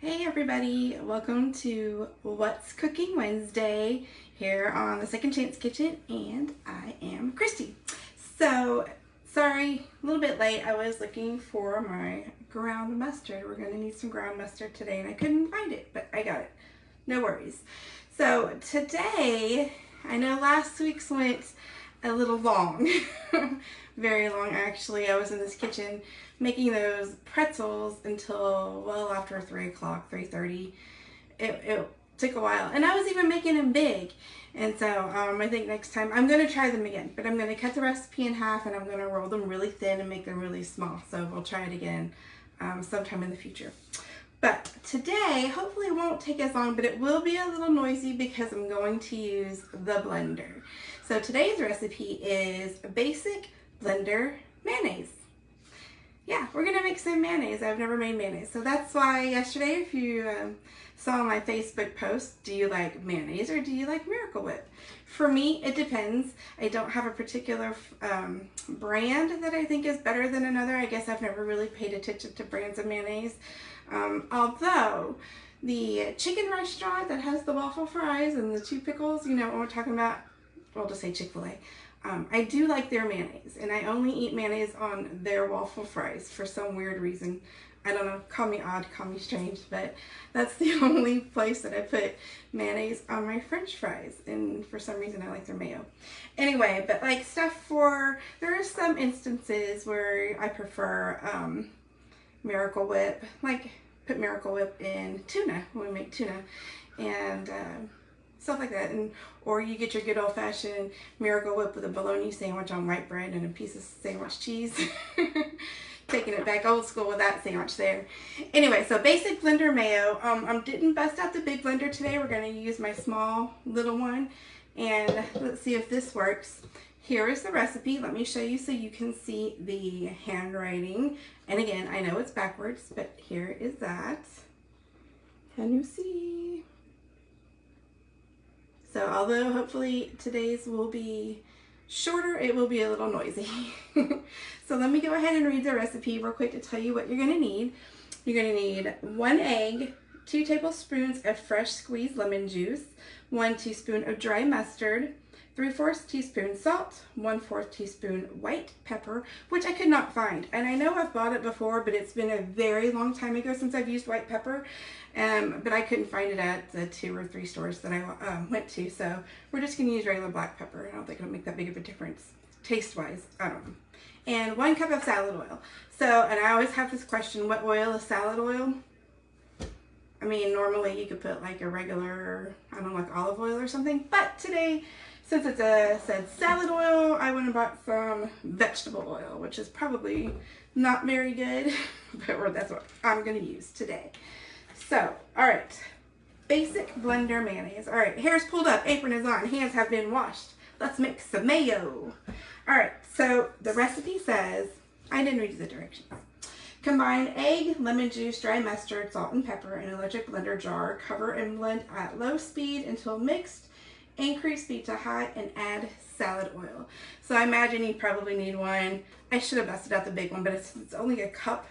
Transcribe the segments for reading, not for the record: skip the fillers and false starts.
Hey everybody, welcome to What's Cooking Wednesday here on the Second Chance Kitchen, and I am Christy. So, sorry, a little bit late. I was looking for my ground mustard. We're going to need some ground mustard today, and I couldn't find it, but I got it. No worries. So, today, I know last week's went a little long, very long actually. I was in this kitchen making those pretzels until well after 3 o'clock, 3:30. It took a while, and I was even making them big. And so I think next time I'm going to try them again, but I'm going to cut the recipe in half and I'm going to roll them really thin and make them really small. So we'll try it again sometime in the future. But today, hopefully it won't take as long, but it will be a little noisy because I'm going to use the blender. So today's recipe is basic blender mayonnaise. Yeah, we're gonna make some mayonnaise. I've never made mayonnaise. So that's why yesterday, if you saw my Facebook post, do you like mayonnaise or do you like Miracle Whip? For me, it depends. I don't have a particular brand that I think is better than another. I guess I've never really paid attention to brands of mayonnaise. Although the chicken restaurant that has the waffle fries and the 2 pickles, you know what we're talking about, we'll just say Chick-fil-A. I do like their mayonnaise, and I only eat mayonnaise on their waffle fries for some weird reason. I don't know, call me odd, call me strange, but that's the only place that I put mayonnaise on my french fries, and for some reason I like their mayo. Anyway, but like there are some instances where I prefer Miracle Whip, like put Miracle Whip in tuna when we make tuna, and stuff like that. Or you get your good old-fashioned Miracle Whip with a bologna sandwich on white bread and a piece of sandwich cheese. Taking it back old school with that sandwich there. Anyway, so basic blender mayo. I didn't bust out the big blender today. We're going to use my small little one, and let's see if this works. Here is the recipe. Let me show you so you can see the handwriting. And again, I know it's backwards, but here is that. Can you see? So although hopefully today's will be shorter, it will be a little noisy. So let me go ahead and read the recipe real quick to tell you what you're going to need. You're going to need 1 egg, 2 tablespoons of fresh squeezed lemon juice, 1 teaspoon of dry mustard, 3/4 teaspoon salt, 1/4 teaspoon white pepper, which I could not find. And I know I've bought it before, but it's been a very long time ago since I've used white pepper. But I couldn't find it at the 2 or 3 stores that I went to. So we're just going to use regular black pepper. I don't think it'll make that big of a difference taste-wise. I don't know. And 1 cup of salad oil. So, and I always have this question, what oil is salad oil? I mean, normally you could put like a regular, I don't know, like olive oil or something. But today, since it said salad oil, I went and bought some vegetable oil, which is probably not very good, but that's what I'm going to use today. So, all right, basic blender mayonnaise. All right, hair's pulled up, apron is on, hands have been washed. Let's make some mayo. All right, so the recipe says, I didn't read the directions. Combine egg, lemon juice, dry mustard, salt, and pepper in an electric blender jar. Cover and blend at low speed until mixed. Increase speed to high and add salad oil. So I imagine you probably need one. I should have busted out the big one, but it's only a cup.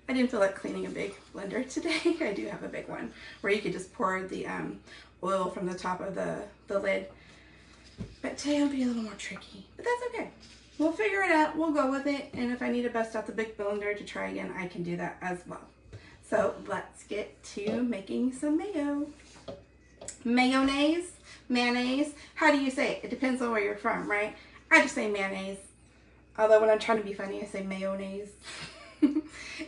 I didn't feel like cleaning a big blender today. I do have a big one where you could just pour the oil from the top of the lid. But today will be a little more tricky, but that's okay. We'll figure it out. We'll go with it. And if I need to bust out the big blender to try again, I can do that as well. So let's get to making some mayo. Mayonnaise. How do you say it? It depends on where you're from, right? I just say mayonnaise. Although when I'm trying to be funny, I say mayonnaise.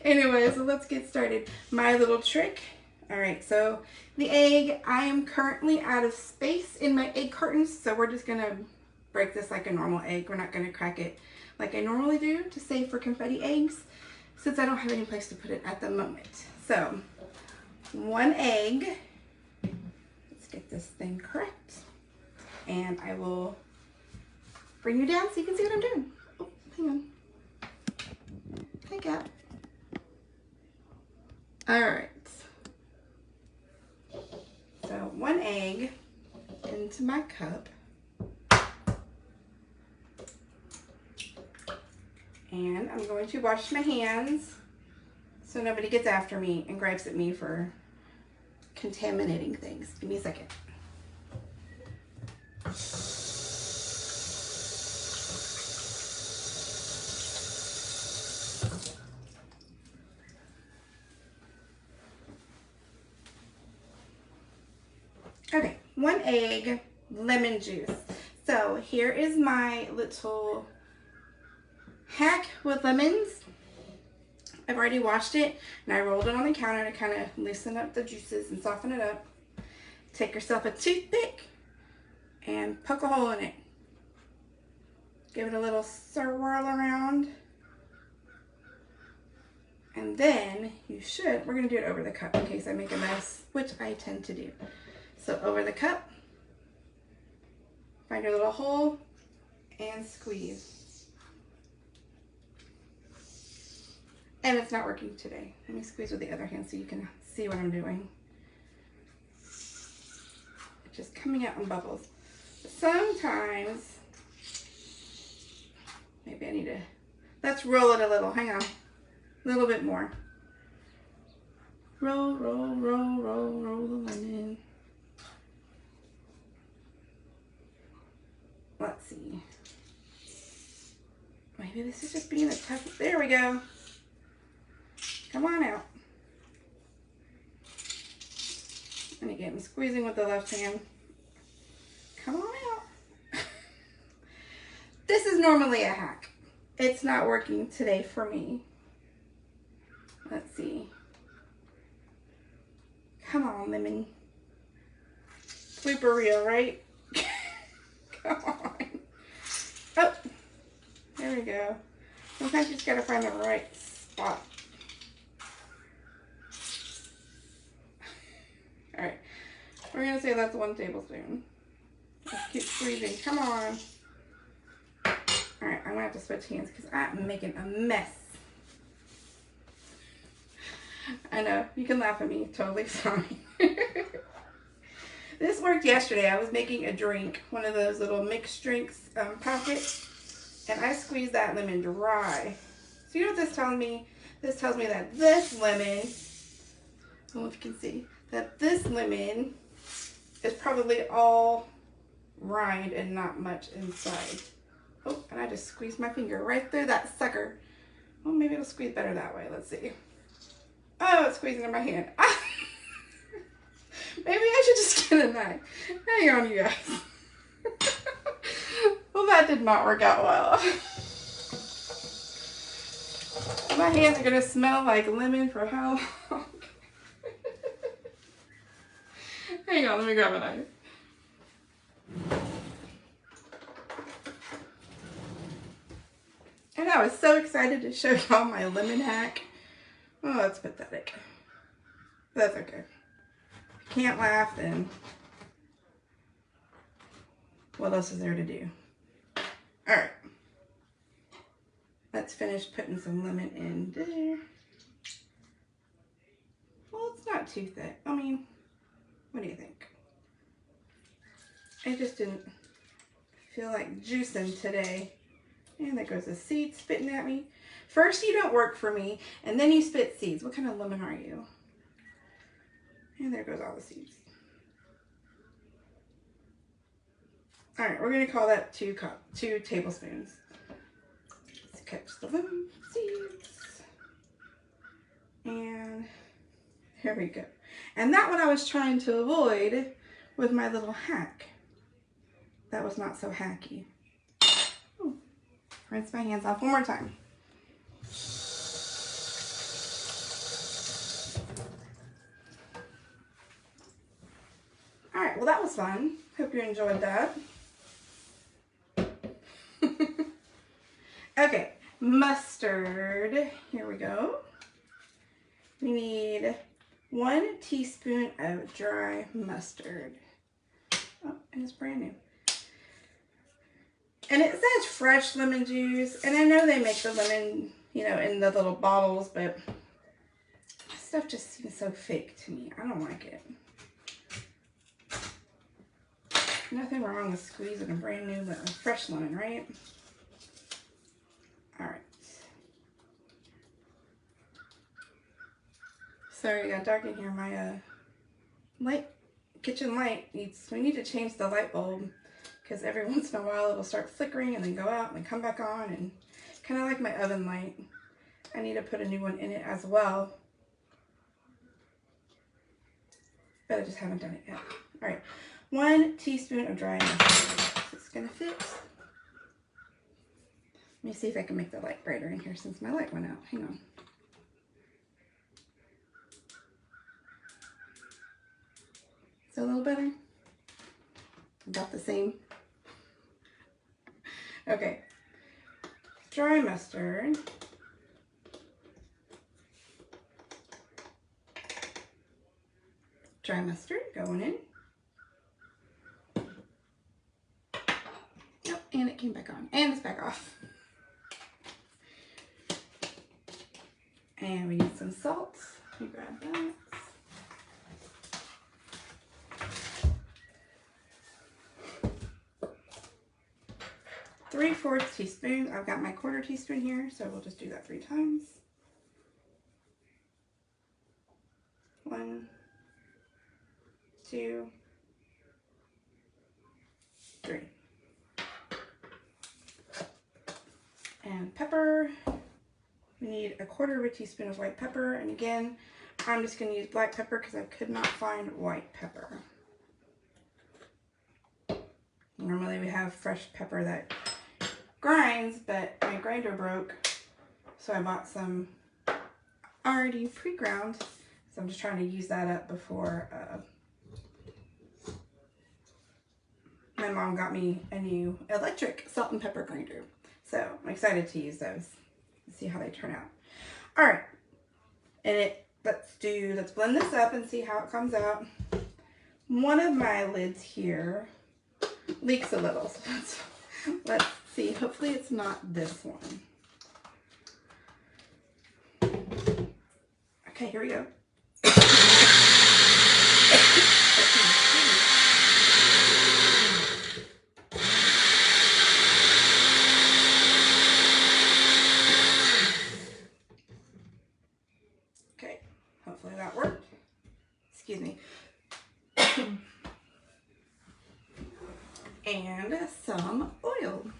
Anyway, so let's get started. My little trick. All right, so the egg, I am currently out of space in my egg cartons, so we're just gonna break this like a normal egg. We're not gonna crack it like I normally do to save for confetti eggs, since I don't have any place to put it at the moment. So 1 egg. Let's get this thing correct. And I will bring you down so you can see what I'm doing. Oh, hang on. Pick up. All right. So 1 egg into my cup. And I'm going to wash my hands so nobody gets after me and gripes at me for contaminating things. Give me a second. Okay, 1 egg, lemon juice. So here is my little hack with lemons. I've already washed it and I rolled it on the counter to kind of loosen up the juices and soften it up. Take yourself a toothpick and poke a hole in it. Give it a little swirl around. And then you should, we're going to do it over the cup in case I make a mess, which I tend to do. So over the cup, find your little hole and squeeze. And it's not working today. Let me squeeze with the other hand so you can see what I'm doing. It's just coming out in bubbles. Sometimes, maybe I need to, let's roll it a little. Hang on. A little bit more. Roll, roll, roll, roll, roll the lemon. Let's see. Maybe this is just being a tough, there we go. Come on out. And again, I'm squeezing with the left hand. Come on out. This is normally a hack. It's not working today for me. Let's see. Come on, lemon. Super real, right? Come on. Oh, there we go. Sometimes you just gotta find the right spot. All right, we're gonna say that's 1 tablespoon. Let's keep squeezing, come on. All right, I'm gonna have to switch hands because I'm making a mess. I know, you can laugh at me, totally sorry. This worked yesterday. I was making a drink, one of those little mixed drinks packets, and I squeezed that lemon dry. So you know what this tells me? This tells me that this lemon, I don't know if you can see, that this lemon is probably all rind and not much inside. Oh, and I just squeezed my finger right through that sucker. Well, maybe it'll squeeze better that way. Let's see. Oh, it's squeezing in my hand. Maybe I should just get a knife. Hang on, you guys. Well, that did not work out well. My hands are going to smell like lemon for how long? Hang on, let me grab a knife. And I was so excited to show y'all my lemon hack. Oh, that's pathetic. That's okay. Can't laugh, then what else is there to do? All right, let's finish putting some lemon in there. Well, it's not too thick. I mean, what do you think? I just didn't feel like juicing today. And there goes a seed spitting at me. First you don't work for me, and then you spit seeds. What kind of lemon are you? And there goes all the seeds. All right, we're gonna call that 2 tablespoons. Let's catch the lemon seeds. And here we go. And that one I was trying to avoid with my little hack. That was not so hacky. Ooh. Rinse my hands off one more time. All right, well that was fun. Hope you enjoyed that. Okay, mustard. Here we go. We need 1 teaspoon of dry mustard. Oh, and it's brand new. And it says fresh lemon juice, and I know they make the lemon, you know, in the little bottles, but stuff just seems so fake to me. I don't like it. Nothing wrong with squeezing a brand new fresh lemon, right? All right. Sorry, it got dark in here. My kitchen light we need to change the light bulb, because every once in a while it'll start flickering and then go out and then come back on, and kind of like my oven light. I need to put a new one in it as well, but I just haven't done it yet. All right, 1 teaspoon of dry mustard. It's gonna fit. Let me see if I can make the light brighter in here since my light went out. Hang on. Is that a little better? About the same. Okay. Dry mustard. Dry mustard going in. Nope, and it came back on. And it's back off. And we need some salt. Let me grab that. 3/4 teaspoon. I've got my 1/4 teaspoon here, so we'll just do that 3 times. 1, 2, 3. And pepper. We need 1/4 teaspoon of white pepper, and again, I'm just going to use black pepper because I could not find white pepper. Normally we have fresh pepper that grinds, but my grinder broke, so I bought some already pre-ground, so I'm just trying to use that up before my mom got me a new electric salt and pepper grinder, so I'm excited to use those and see how they turn out. All right, and let's blend this up and see how it comes out. One of my lids here leaks a little, so let's see. Hopefully it's not this one. Okay, here we go. Okay, hopefully that worked. Excuse me. And some oil.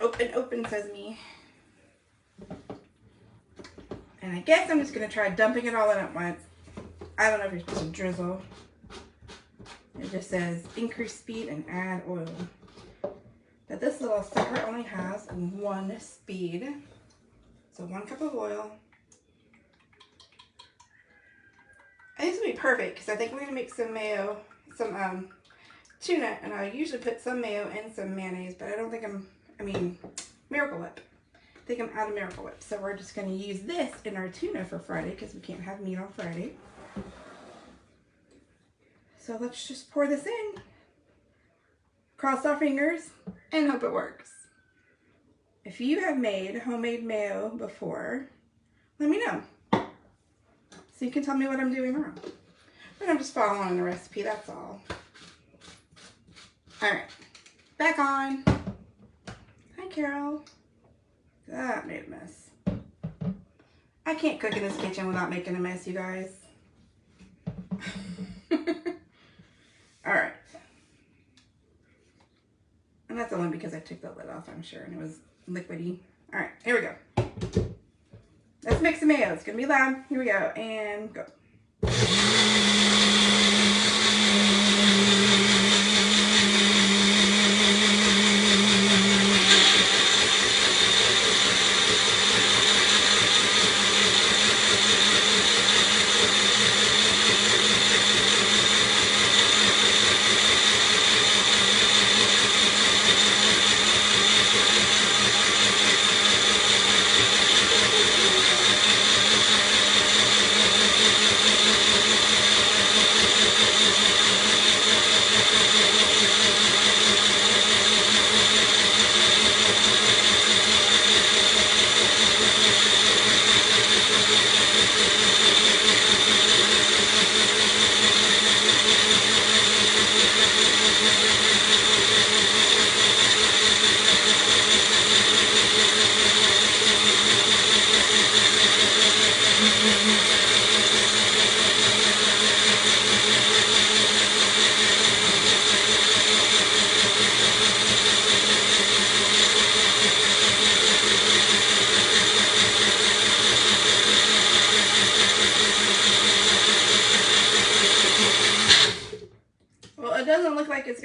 Open, open, says me. And I guess I'm just going to try dumping it all in at once. I don't know if you're supposed to drizzle. It just says increase speed and add oil. But this little sucker only has 1 speed. So 1 cup of oil. And this will be perfect because I think we're going to make some mayo, some tuna, and I usually put some mayo and some mayonnaise, but I don't think Miracle Whip. I think I'm out of Miracle Whip. So we're just going to use this in our tuna for Friday because we can't have meat on Friday. So let's just pour this in, cross our fingers, and hope it works. If you have made homemade mayo before, let me know. So you can tell me what I'm doing wrong. But I'm just following the recipe, that's all. All right, back on. Hi, Carol. That made a mess. I can't cook in this kitchen without making a mess, you guys. All right. And that's only because I took the lid off, I'm sure, and it was liquidy. All right, here we go. Let's mix the mayo. It's gonna be loud. Here we go, and go.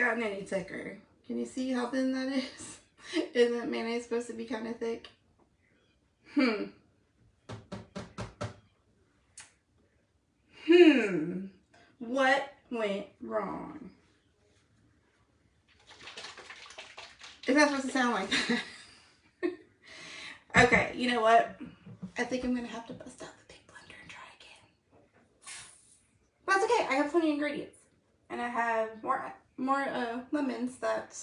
gotten any thicker. Can you see how thin that is? Isn't mayonnaise supposed to be kind of thick? What went wrong? It's not supposed to sound like that. Okay, you know what? I think I'm going to have to bust out the big blender and try again. But that's okay. I have plenty of ingredients. And I have more lemons that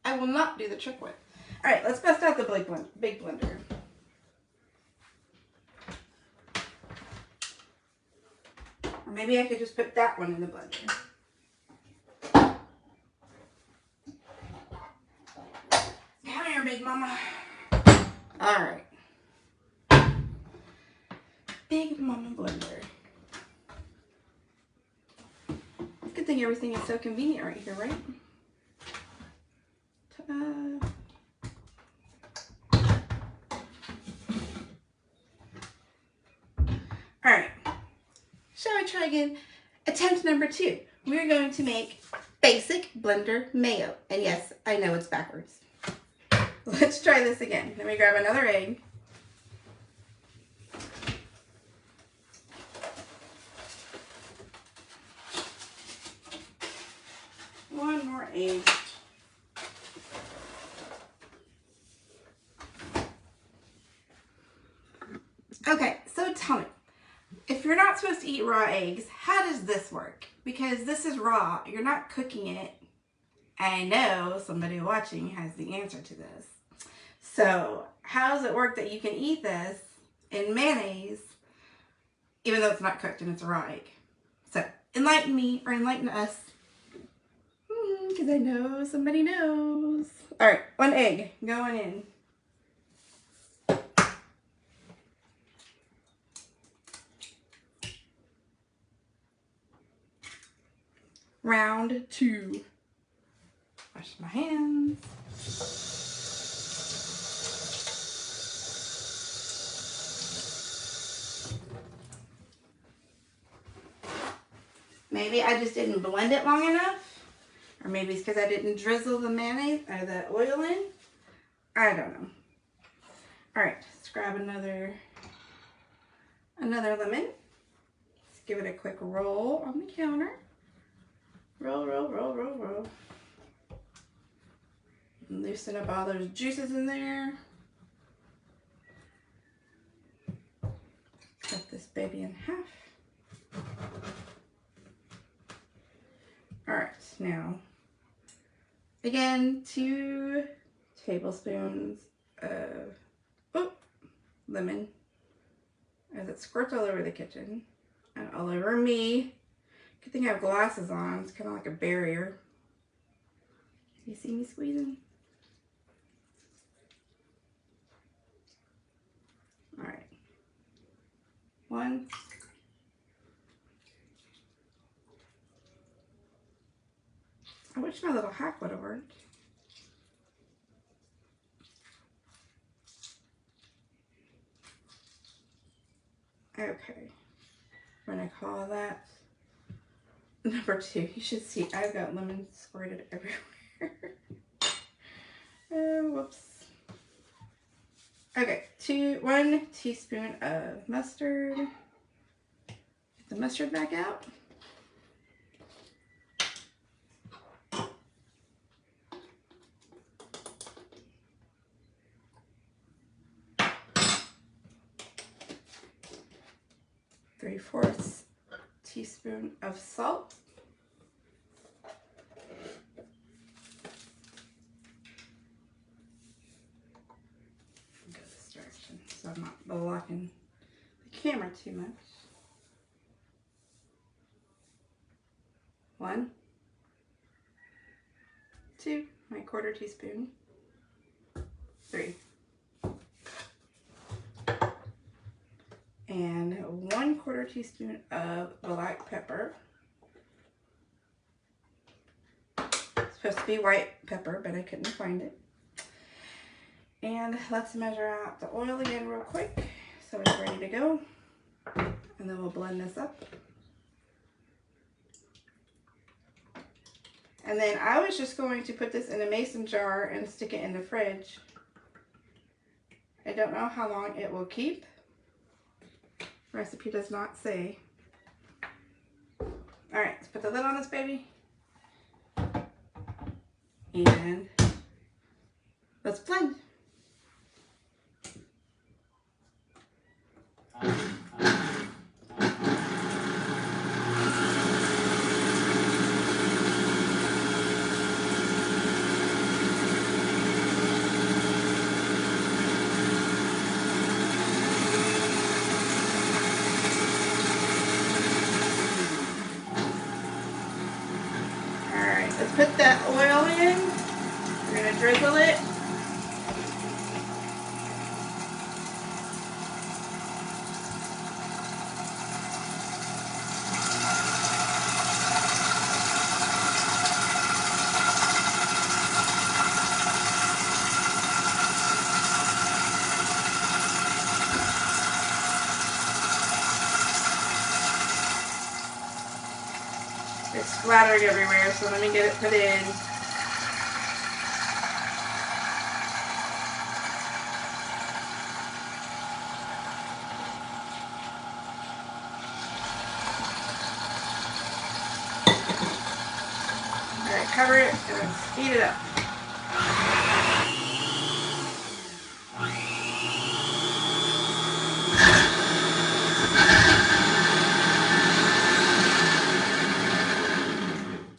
I will not do the trick with. Alright, let's bust out the big blender. Or maybe I could just put that one in the blender. Come here, big mama. Alright. Big mama blender. Good thing everything is so convenient right here, right? Ta-da. Alright. Shall we try again? Attempt number 2. We're going to make basic blender mayo. And yes, I know it's backwards. Let's try this again. Let me grab another egg. One more egg. Okay, so tell me, if you're not supposed to eat raw eggs, how does this work? Because this is raw, you're not cooking it. I know somebody watching has the answer to this. So how does it work that you can eat this in mayonnaise, even though it's not cooked and it's a raw egg? So enlighten me, or enlighten us, because I know somebody knows. All right, 1 egg going in. Round 2. Wash my hands. Maybe I just didn't blend it long enough, or maybe it's because I didn't drizzle the mayonnaise or the oil in. I don't know. All right, let's grab another lemon. Let's give it a quick roll on the counter. Roll, roll, roll, roll, roll. And loosen up all those juices in there. Cut this baby in half. All right, now, again, 2 tablespoons of lemon, as it squirts all over the kitchen and all over me. Good thing I have glasses on. It's kind of like a barrier. You see me squeezing? All right. 1. I wish my little hack would have worked. Okay. We're going to call that number 2. You should see I've got lemon squirted everywhere. Whoops. Okay, 1 teaspoon of mustard. Get the mustard back out. Three-fourths teaspoon of salt. Go this direction so I'm not blocking the camera too much. 1, 2, my 1/4 teaspoon. 3. And 1/4 teaspoon of black pepper. It's supposed to be white pepper, but I couldn't find it. And let's measure out the oil again real quick so it's ready to go. And then we'll blend this up. And then I was just going to put this in a mason jar and stick it in the fridge. I don't know how long it will keep. Recipe does not say. All right, let's put the lid on this baby. And let's blend. Let's put that oil in. We're going to drizzle it. It's splattering everywhere, so let me get it put in. Alright, cover it and then speed it up.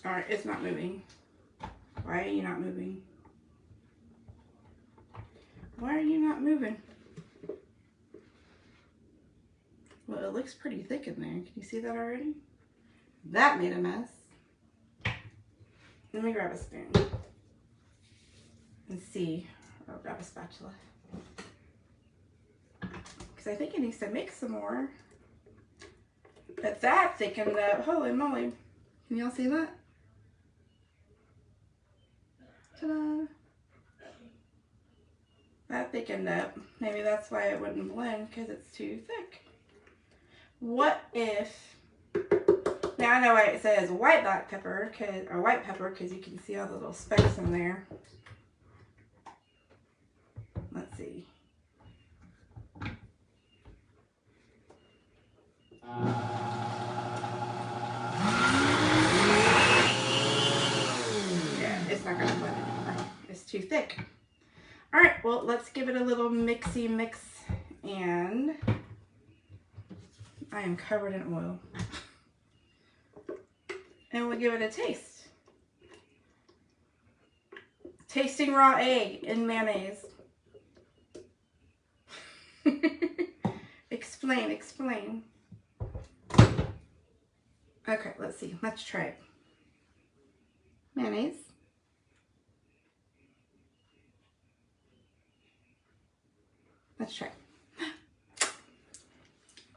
Alright, it's not moving. Why are you not moving? Why are you not moving? Well, it looks pretty thick in there. Can you see that already? That made a mess. Let me grab a spoon and see. I'll grab a spatula. Because I think it needs to mix some more. But that thickened up. Holy moly. Can y'all see that? Ta-da! That thickened up. Maybe that's why it wouldn't blend, because it's too thick. What if... Now I know why it says white black pepper, or white pepper, because you can see all the little specks in there. Let's see. Yeah, it's not going to blend anymore. It's too thick. All right, well, let's give it a little mixy mix, and I am covered in oil. And we'll give it a taste. Tasting raw egg in mayonnaise. Explain, explain. Okay, let's see. Let's try it. Mayonnaise. Let's try.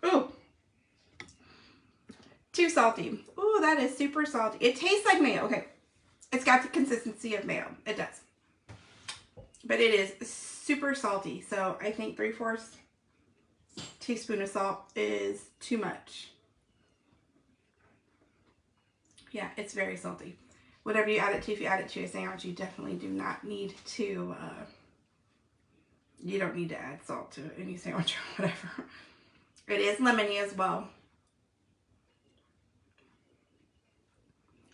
Ooh. Too salty. Ooh, that is super salty. It tastes like mayo. Okay. It's got the consistency of mayo. It does. But it is super salty. So I think 3/4 teaspoon of salt is too much. Yeah, it's very salty. Whatever you add it to, if you add it to a sandwich, you definitely do not need to, you don't need to add salt to any sandwich or whatever. It is lemony as well.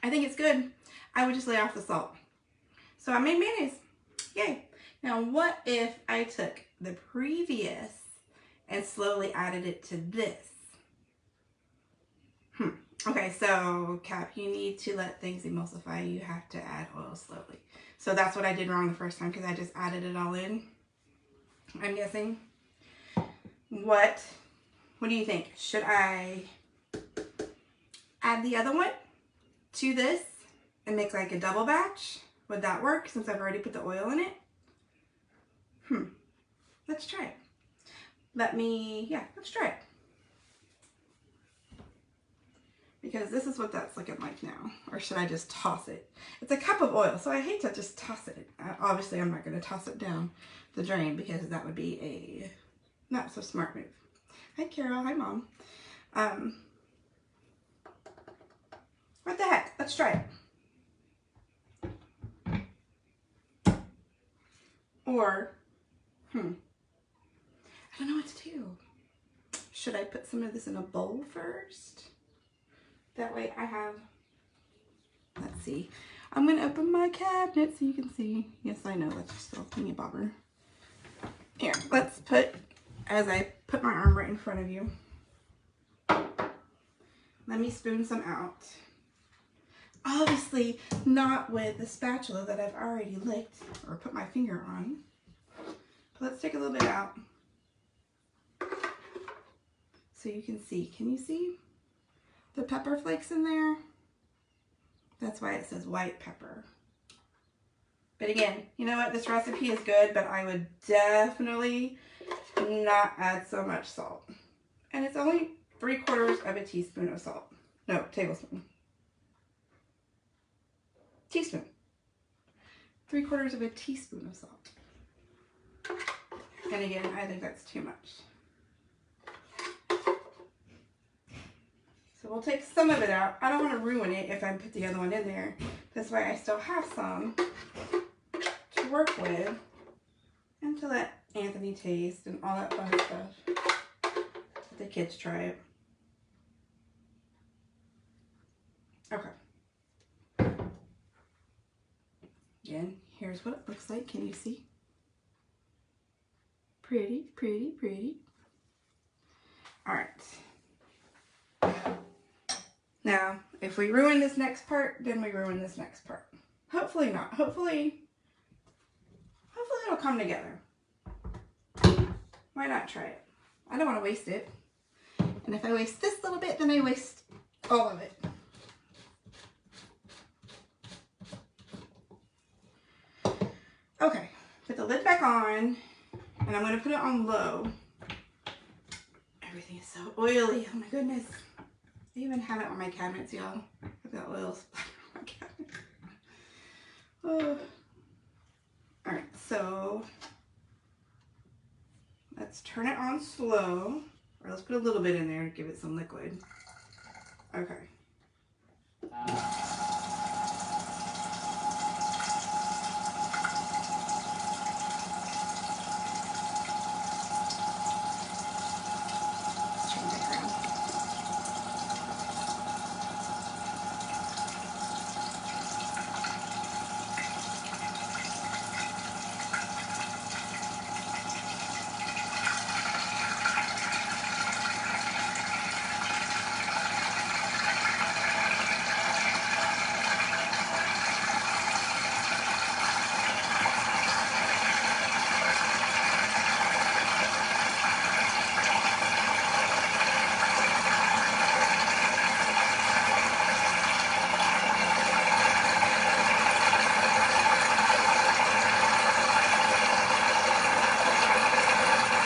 I think it's good. I would just lay off the salt. So I made mayonnaise. Yay. Now what if I took the previous and slowly added it to this? Okay, so Cap, you need to let things emulsify. You have to add oil slowly. So that's what I did wrong the first time, because I just added it all in, I'm guessing. What do you think? Should I add the other one to this and make like a double batch? Would that work, since I've already put the oil in it? Let's try it. Let's try it. Because this is what that's looking like now. Or should I just toss it? It's a cup of oil, so I hate to just toss it. Obviously, I'm not going to toss it down the drain, because that would be a not so smart move. Hi, Carol. Hi, Mom. What the heck? Let's try it. Or, I don't know what to do. Should I put some of this in a bowl first? That way I have, let's see. I'm going to open my cabinet so you can see. Yes, I know, that's still a thingy bobber. Here, let's put, as I put my arm right in front of you, let me spoon some out. Obviously not with the spatula that I've already licked or put my finger on. But let's take a little bit out so you can see. Can you see the pepper flakes in there? That's why it says white pepper. But again, you know what? This recipe is good, but I would definitely not add so much salt. And it's only 3/4 of a teaspoon of salt. No, tablespoon. Teaspoon. 3/4 of a teaspoon of salt. And again, I think that's too much. So we'll take some of it out. I don't want to ruin it if I put the other one in there. That's why I still have some to work with and to let Anthony taste and all that fun stuff. Let the kids try it. Okay. Again, here's what it looks like. Can you see? Pretty, pretty, pretty. All right. Now, if we ruin this next part, then we ruin this next part. Hopefully not. Hopefully it'll come together. Why not try it? I don't want to waste it. And if I waste this little bit, then I waste all of it. Okay, put the lid back on, and I'm going to put it on low. Everything is so oily. Oh my goodness. I even have it on my cabinets, y'all. I've got oil splatter on my cabinet. Oh. Alright, so let's turn it on slow. Or let's put a little bit in there to give it some liquid. Okay.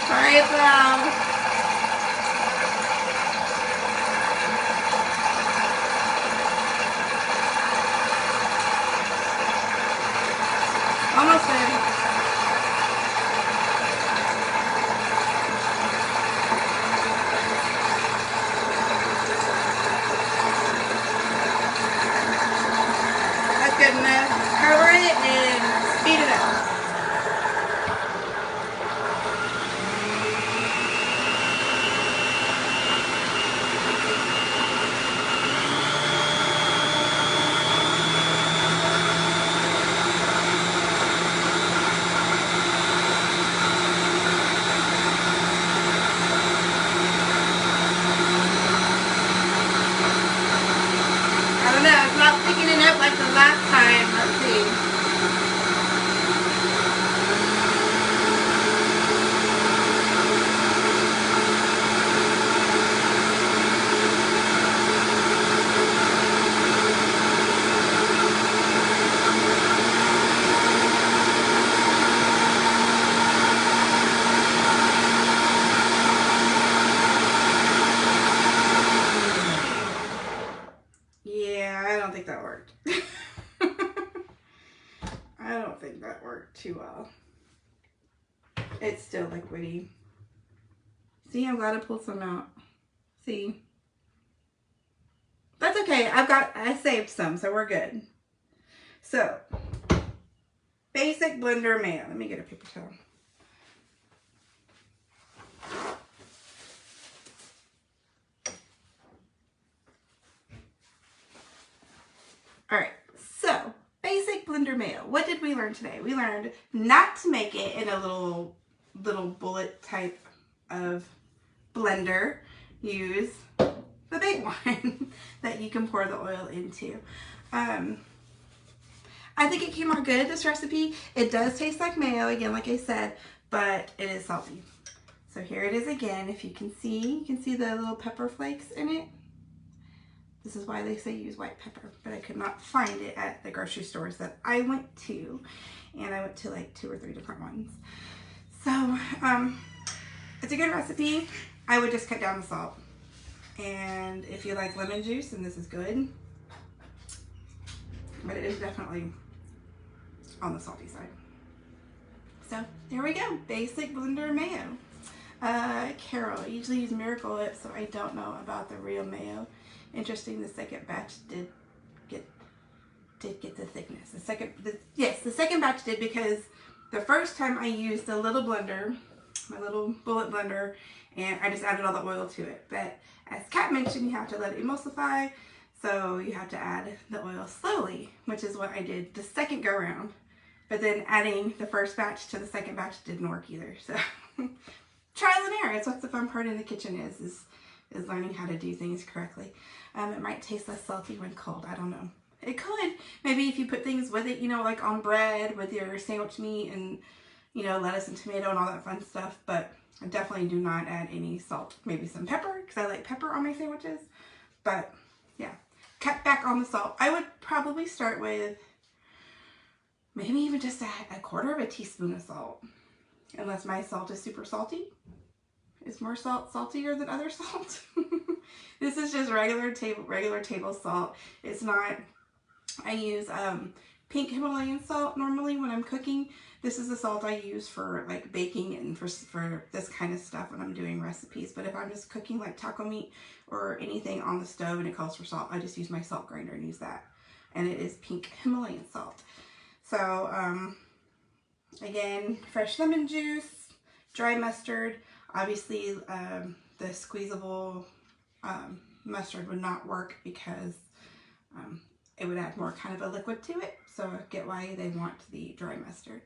Try it loud. Almost there. That's good enough. Cover it and speed it up. It's not thickening up like the last time. Let's see. I don't think that worked. I don't think that worked too well. It's still liquidy. See, I'm glad I pulled some out. See? That's okay. I saved some, so we're good. So, basic basic blender mayo. Let me get a paper towel. All right, so basic blender mayo. What did we learn today? We learned not to make it in a little bullet type of blender. Use the big one that you can pour the oil into. I think it came out good, this recipe. It does taste like mayo, again, like I said, but it is salty. So here it is again. If you can see the little pepper flakes in it. This is why they say use white pepper, but I could not find it at the grocery stores that I went to. And I went to like 2 or 3 different ones. So, it's a good recipe. I would just cut down the salt. And if you like lemon juice, then this is good. But it is definitely on the salty side. So there we go, basic blender mayo. Carol, I usually use Miracle Whip, so I don't know about the real mayo. Interesting, the second batch did get the thickness. The second batch did, because the first time I used the little blender, my little bullet blender, and I just added all the oil to it. But as Kat mentioned, you have to let it emulsify, so you have to add the oil slowly, which is what I did the second go around. But then adding the first batch to the second batch didn't work either. So trial and error. It's what the fun part in the kitchen is learning how to do things correctly. It might taste less salty when cold. I don't know. It could. Maybe if you put things with it, you know, like on bread with your sandwich meat and, you know, lettuce and tomato and all that fun stuff. But I definitely do not add any salt. Maybe some pepper, because I like pepper on my sandwiches. But yeah, cut back on the salt. I would probably start with maybe even just a 1/4 teaspoon of salt. Unless my salt is super salty. Is more salt saltier than other salt? This is just regular table salt. It's not, I use pink Himalayan salt normally when I'm cooking. This is the salt I use for like baking and for this kind of stuff when I'm doing recipes. But if I'm just cooking like taco meat or anything on the stove and it calls for salt, I just use my salt grinder and use that. And it is pink Himalayan salt. So again, fresh lemon juice, dry mustard. Obviously, the squeezable mustard would not work because it would add more kind of a liquid to it. So I get why they want the dry mustard.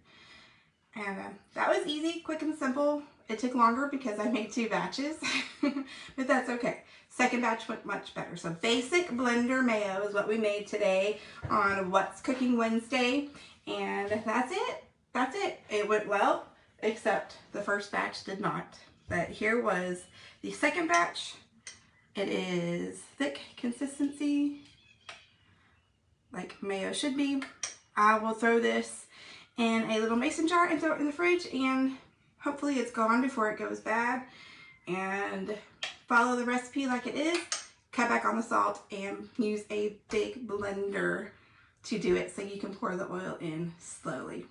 And that was easy, quick and simple. It took longer because I made 2 batches, but that's okay. Second batch went much better. So basic blender mayo is what we made today on What's Cooking Wednesday. And that's it. That's it. It went well, except the first batch did not. But here was the second batch. It is thick consistency, like mayo should be. I will throw this in a little mason jar and throw it in the fridge, and hopefully it's gone before it goes bad. And follow the recipe like it is. Cut back on the salt and use a big blender to do it so you can pour the oil in slowly.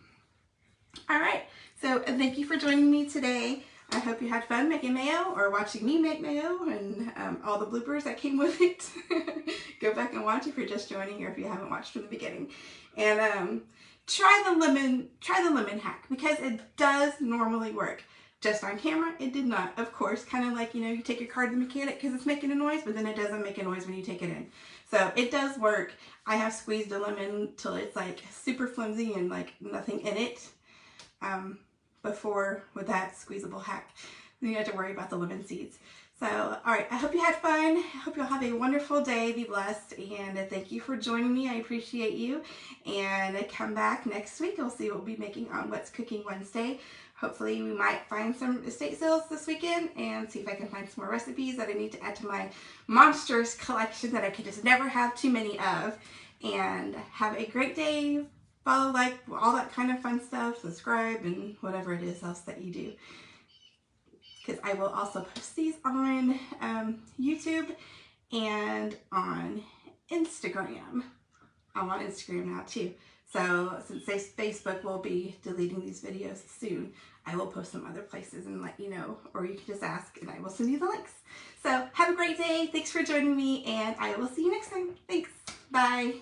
All right, so thank you for joining me today. I hope you had fun making mayo or watching me make mayo and all the bloopers that came with it. Go back and watch if you're just joining or if you haven't watched from the beginning. And try the lemon hack, because it does normally work. Just on camera, it did not. Of course, kind of like, you know, you take your car to the mechanic because it's making a noise, but then it doesn't make a noise when you take it in. So it does work. I have squeezed a lemon till it's like super flimsy and like nothing in it. Before with that squeezable hack. Then you have to worry about the lemon seeds. So, all right, I hope you had fun. I hope you'll have a wonderful day. Be blessed. And thank you for joining me. I appreciate you. And come back next week. We'll see what we'll be making on What's Cooking Wednesday. Hopefully we might find some estate sales this weekend and see if I can find some more recipes that I need to add to my monstrous collection that I could just never have too many of. And have a great day. Follow, like, all that kind of fun stuff. Subscribe and whatever it is else that you do. Because I will also post these on YouTube and on Instagram. I'm on Instagram now too. So since Facebook will be deleting these videos soon, I will post them other places and let you know. Or you can just ask and I will send you the links. So have a great day. Thanks for joining me and I will see you next time. Thanks. Bye.